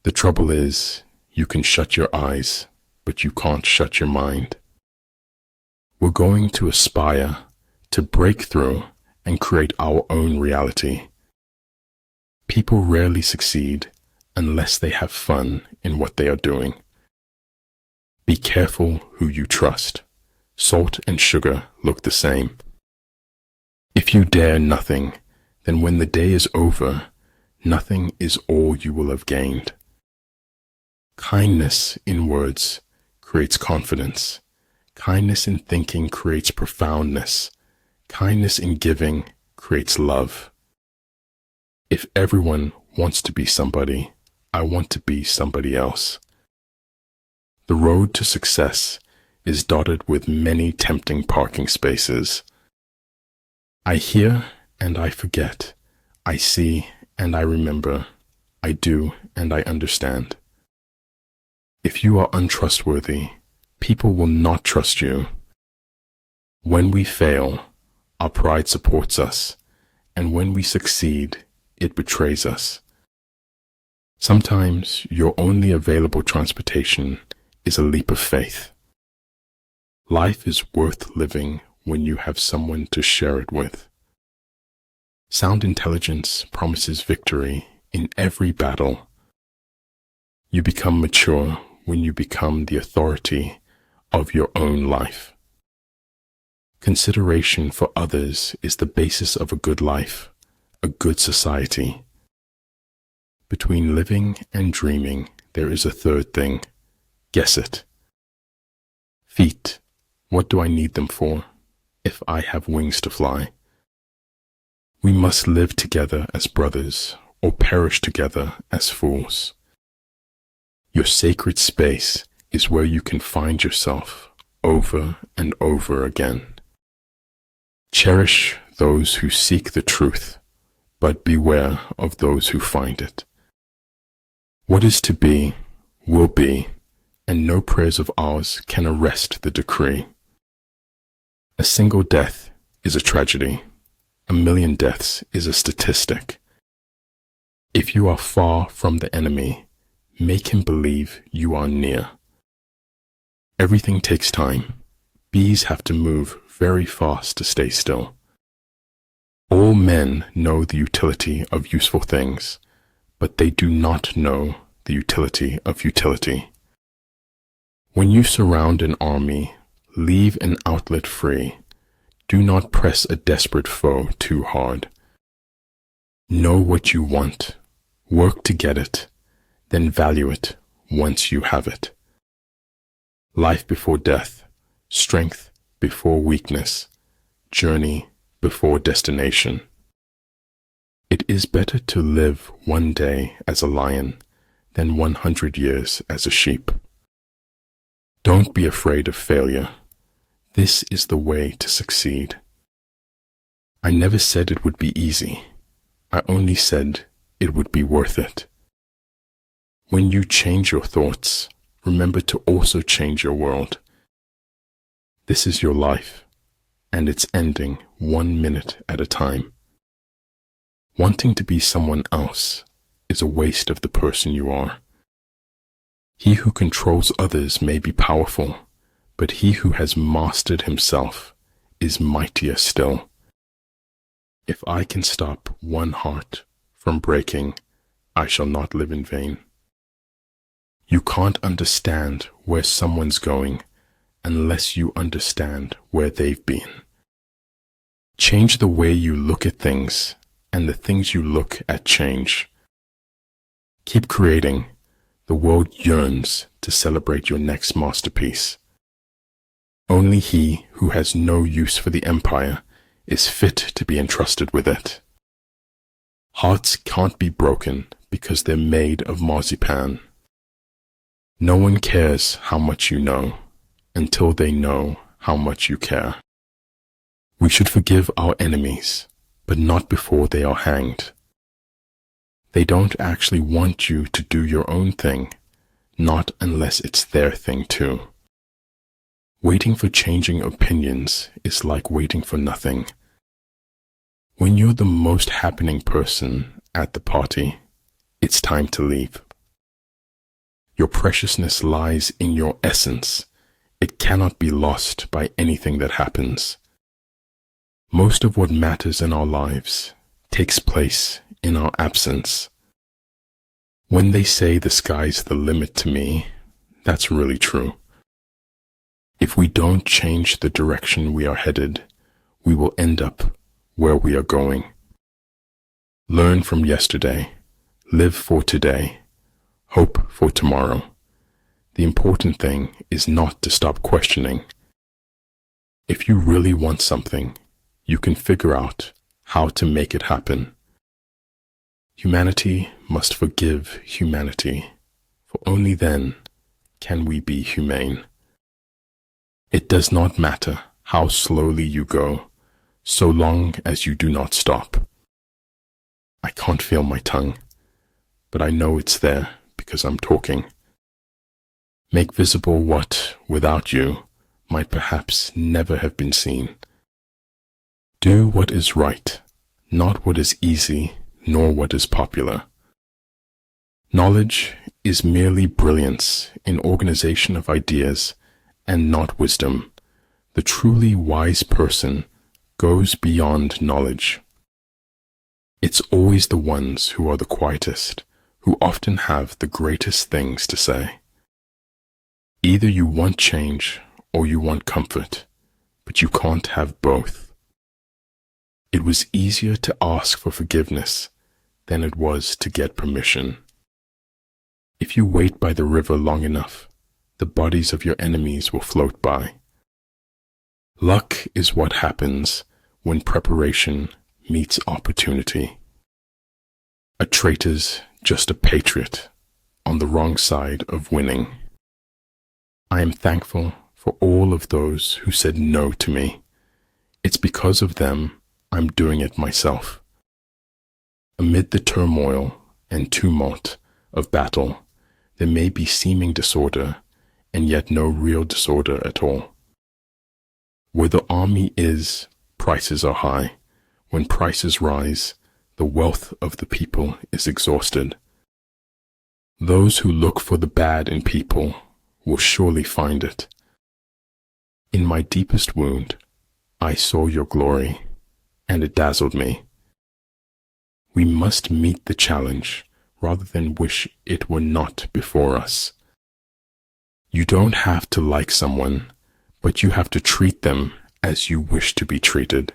The trouble is, you can shut your eyes, but you can't shut your mind. We're going to aspire to break through and create our own reality. People rarely succeed unless they have fun in what they are doing. Be careful who you trust. Salt and sugar look the same. If you dare nothing, then when the day is over, nothing is all you will have gained. Kindness in words creates confidence. Kindness in thinking creates profoundness. Kindness in giving creates love. If everyone wants to be somebody, I want to be somebody else. The road to success is dotted with many tempting parking spaces. I hear and I forget. I see and I remember. I do and I understand. If you are untrustworthy, people will not trust you. When we fail, our pride supports us, and when we succeed, it betrays us. Sometimes your only available transportation is a leap of faith. Life is worth living when you have someone to share it with. Sound intelligence promises victory in every battle. You become mature when you become the authority of your own life. Consideration for others is the basis of a good life, a good society. Between living and dreaming, there is a third thing. Guess it. Feet. What do I need them for, if I have wings to fly? We must live together as brothers, or perish together as fools. Your sacred space is where you can find yourself over and over again. Cherish those who seek the truth, but beware of those who find it. What is to be, will be, and no prayers of ours can arrest the decree. A single death is a tragedy. 1,000,000 deaths is a statistic. If you are far from the enemy, make him believe you are near. Everything takes time. Bees have to move very fast to stay still. All men know the utility of useful things, but they do not know the utility of utility. When you surround an army, leave an outlet free. Do not press a desperate foe too hard. Know what you want. Work to get it. Then value it once you have it. Life before death, strength before weakness, journey before destination. It is better to live one day as a lion than 100 years as a sheep. Don't be afraid of failure. This is the way to succeed. I never said it would be easy. I only said it would be worth it. When you change your thoughts, remember to also change your world. This is your life, and it's ending 1 minute at a time. Wanting to be someone else is a waste of the person you are. He who controls others may be powerful, but he who has mastered himself is mightier still. If I can stop one heart from breaking, I shall not live in vain. You can't understand where someone's going unless you understand where they've been. Change the way you look at things, and the things you look at change. Keep creating. The world yearns to celebrate your next masterpiece. Only he who has no use for the empire is fit to be entrusted with it. Hearts can't be broken because they're made of marzipan. No one cares how much you know until they know how much you care. We should forgive our enemies, but not before they are hanged. They don't actually want you to do your own thing, not unless it's their thing too. Waiting for changing opinions is like waiting for nothing. When you're the most happening person at the party, it's time to leave. Your preciousness lies in your essence. It cannot be lost by anything that happens. Most of what matters in our lives takes place in our absence. When they say the sky's the limit to me, that's really true. If we don't change the direction we are headed, we will end up where we are going. Learn from yesterday, live for today, hope for tomorrow. The important thing is not to stop questioning. If you really want something, you can figure out how to make it happen. Humanity must forgive humanity, for only then can we be humane. It does not matter how slowly you go, so long as you do not stop. I can't feel my tongue, but I know it's there because I'm talking. Make visible what, without you, might perhaps never have been seen. Do what is right, not what is easy, nor what is popular. Knowledge is merely brilliance in organization of ideas and not wisdom. The truly wise person goes beyond knowledge. It's always the ones who are the quietest, who often have the greatest things to say. Either you want change or you want comfort, but you can't have both. It was easier to ask for forgiveness than it was to get permission. If you wait by the river long enough, the bodies of your enemies will float by. Luck is what happens when preparation meets opportunity. A traitor's just a patriot on the wrong side of winning. I am thankful for all of those who said no to me. It's because of them I'm doing it myself. Amid the turmoil and tumult of battle, there may be seeming disorder and yet no real disorder at all. Where the army is, prices are high. When prices rise, the wealth of the people is exhausted. Those who look for the bad in people will surely find it. In my deepest wound, I saw your glory, and it dazzled me. We must meet the challenge rather than wish it were not before us. You don't have to like someone, but you have to treat them as you wish to be treated.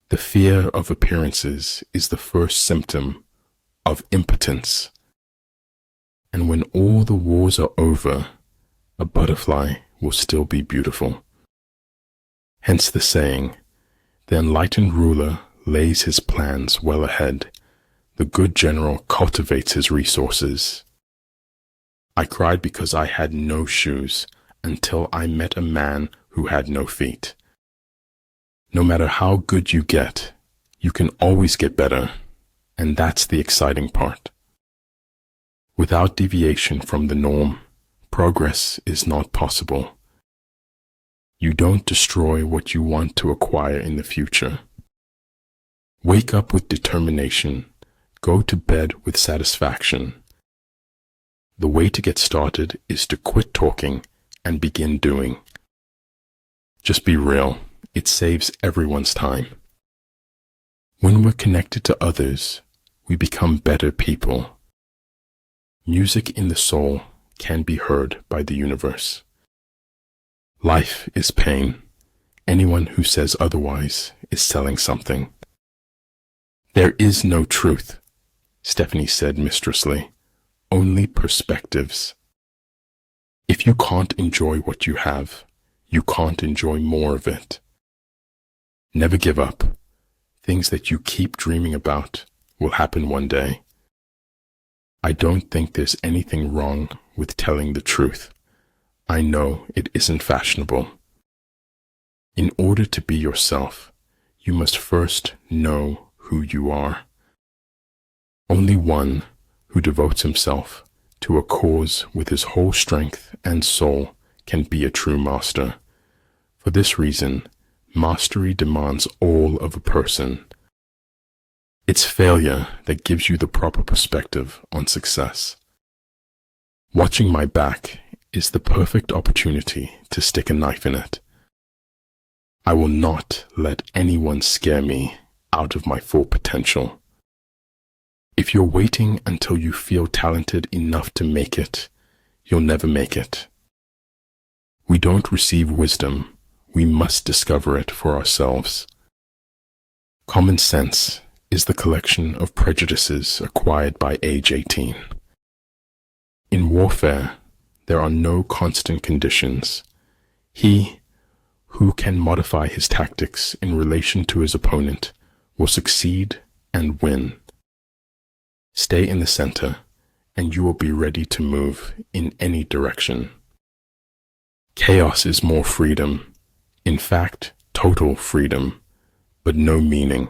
The fear of appearances is the first symptom of impotence. And when all the wars are over, a butterfly will still be beautiful. Hence the saying, the enlightened ruler lays his plans well ahead. The good general cultivates his resources. I cried because I had no shoes until I met a man who had no feet. No matter how good you get, you can always get better, and that's the exciting part. Without deviation from the norm, progress is not possible. You don't destroy what you want to acquire in the future. Wake up with determination. Go to bed with satisfaction. The way to get started is to quit talking and begin doing. Just be real. It saves everyone's time. When we're connected to others, we become better people. Music in the soul can be heard by the universe. Life is pain. Anyone who says otherwise is selling something. There is no truth, Stephanie said mistressly. Only perspectives. If you can't enjoy what you have, you can't enjoy more of it. Never give up. Things that you keep dreaming about will happen one day. I don't think there's anything wrong with telling the truth. I know it isn't fashionable. In order to be yourself, you must first know who you are. Only one who devotes himself to a cause with his whole strength and soul can be a true master. For this reason, mastery demands all of a person. It's failure that gives you the proper perspective on success. Watching my back is the perfect opportunity to stick a knife in it. I will not let anyone scare me out of my full potential. If you're waiting until you feel talented enough to make it, you'll never make it. We don't receive wisdom, we must discover it for ourselves. Common sense is the collection of prejudices acquired by age 18. In warfare, there are no constant conditions. He who can modify his tactics in relation to his opponent will succeed and win. Stay in the center, and you will be ready to move in any direction. Chaos is more freedom, in fact, total freedom, but no meaning.